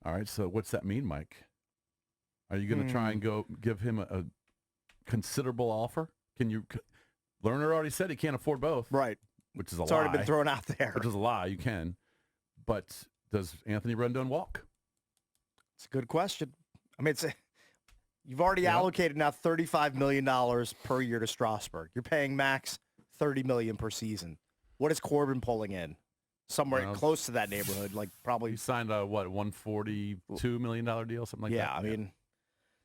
All right, so what's that mean, Mike? Are you going to try and go give him a considerable offer? Can you? Lerner already said he can't afford both. Right. Which is a lie. It's already been thrown out there. Which is a lie. You can. But does Anthony Rendon walk? It's a good question. I mean, you've already allocated now $35 million per year to Strasburg. You're paying Max $30 million per season. What is Corbin pulling in? Somewhere close to that neighborhood, like probably. He signed a, $142 million deal, something like that? Yeah, I mean.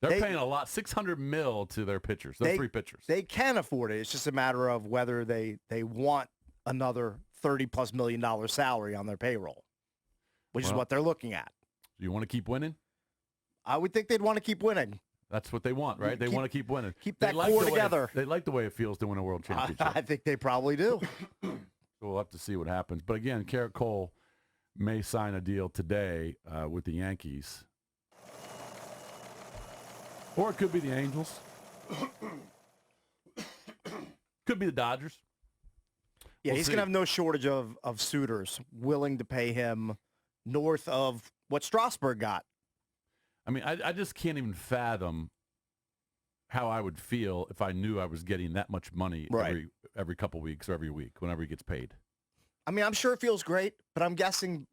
They're paying a lot, $600 million to their pitchers. They're three pitchers. They can afford it. It's just a matter of whether they want another $30+ million salary on their payroll, which is what they're looking at. Do you want to keep winning? I would think they'd want to keep winning. That's what they want, right? They want to keep winning. Keep that core together. They like the way it feels to win a world championship. I think they probably do. So we'll have to see what happens. But again, Garrett Cole may sign a deal today with the Yankees. Or it could be the Angels. Could be the Dodgers. Yeah, he's going to have no shortage of suitors willing to pay him north of what Strasburg got. I mean, I just can't even fathom how I would feel if I knew I was getting that much money every couple weeks or every week, whenever he gets paid. I mean, I'm sure it feels great, but I'm guessing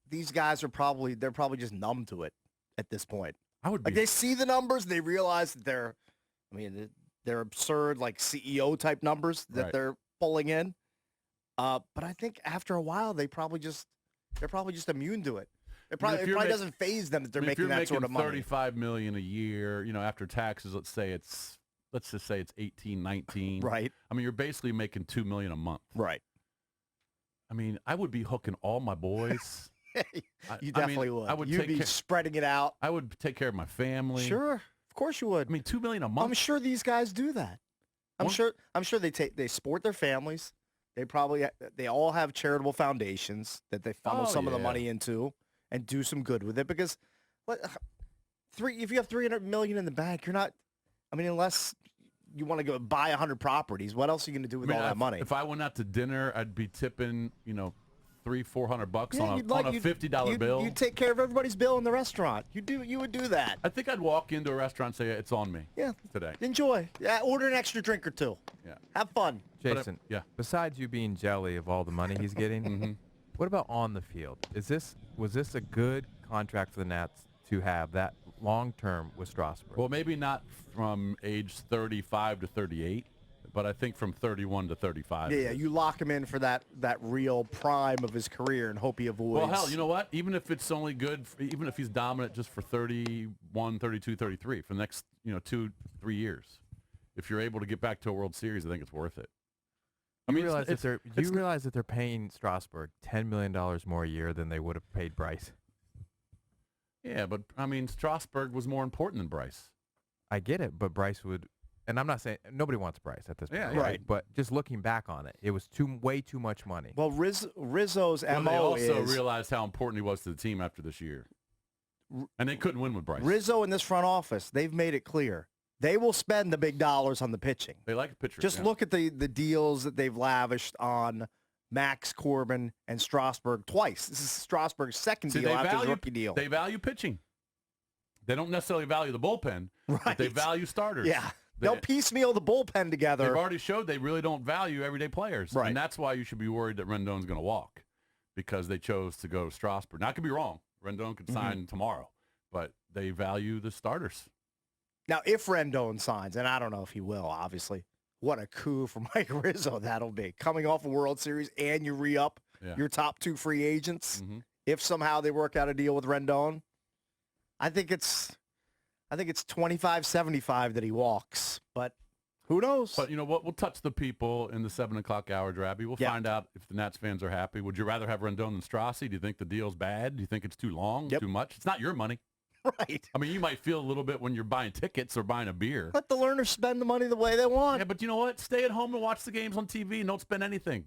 these guys are probably just numb to it at this point. I would be. Like they see the numbers, they realize that they're absurd, like CEO type numbers that they're pulling in. But I think after a while, they're probably just immune to it. It probably doesn't faze them that they're making that sort of money. $35 million a year, after taxes, let's just say it's 18, 19. Right. I mean, you're basically making $2 million a month. Right. I mean, I would be hooking all my boys. You definitely would. You'd be spreading it out. I would take care of my family. Sure, of course you would. I mean, $2 million a month. I'm sure these guys do that. I'm sure they support their families. They all have charitable foundations that they funnel some of the money into and do some good with it. Because if you have $300 million in the bank, you're not. I mean, unless you want to go buy 100 properties, what else are you going to do with all that money? If I went out to dinner, I'd be tipping, $300-400 on a $50 bill. You take care of everybody's bill in the restaurant. You would do that. I think I'd walk into a restaurant and say, it's on me. Yeah. Today. Enjoy. Yeah. Order an extra drink or two. Yeah. Have fun. Jason. Besides you being jelly of all the money he's getting, what about on the field? Was this a good contract for the Nats to have that long term with Strasburg? Well, maybe not from age 35 to 38. But I think from 31 to 35. Yeah, you lock him in for that real prime of his career and hope he avoids. Well, hell, you know what? Even if it's only good, even if he's dominant just for 31, 32, 33 for the next 2-3 years, if you're able to get back to a World Series, I think it's worth it. Do you realize that they're paying Strasburg $10 million more a year than they would have paid Bryce? Yeah, but I mean, Strasburg was more important than Bryce. I get it, but Bryce would. And I'm not saying nobody wants Bryce at this point, right? But just looking back on it, it was way too much money. Well, Rizzo's MO they also realized how important he was to the team after this year, and they couldn't win with Bryce. Rizzo and this front office, they've made it clear they will spend the big dollars on the pitching. They like pitchers. Just look at the deals that they've lavished on Max, Corbin, and Strasburg twice. This is Strasburg's second deal after his rookie deal. They value pitching. They don't necessarily value the bullpen, but they value starters. Yeah. They'll piecemeal the bullpen together. They've already showed they really don't value everyday players. Right. And that's why you should be worried that Rendon's going to walk, because they chose to go to Strasburg. Now, I could be wrong. Rendon could sign tomorrow, but they value the starters. Now, if Rendon signs, and I don't know if he will, obviously, what a coup for Mike Rizzo that'll be. Coming off a World Series and you re-up your top two free agents. If somehow they work out a deal with Rendon, I think it's 25-75 that he walks, but who knows? But you know what? We'll touch the people in the 7 o'clock hour, Drabby. We'll find out if the Nats fans are happy. Would you rather have Rendon than Strassi? Do you think the deal's bad? Do you think it's too long, too much? It's not your money. Right. I mean, you might feel a little bit when you're buying tickets or buying a beer. Let the learners spend the money the way they want. Yeah, but you know what? Stay at home and watch the games on TV and don't spend anything.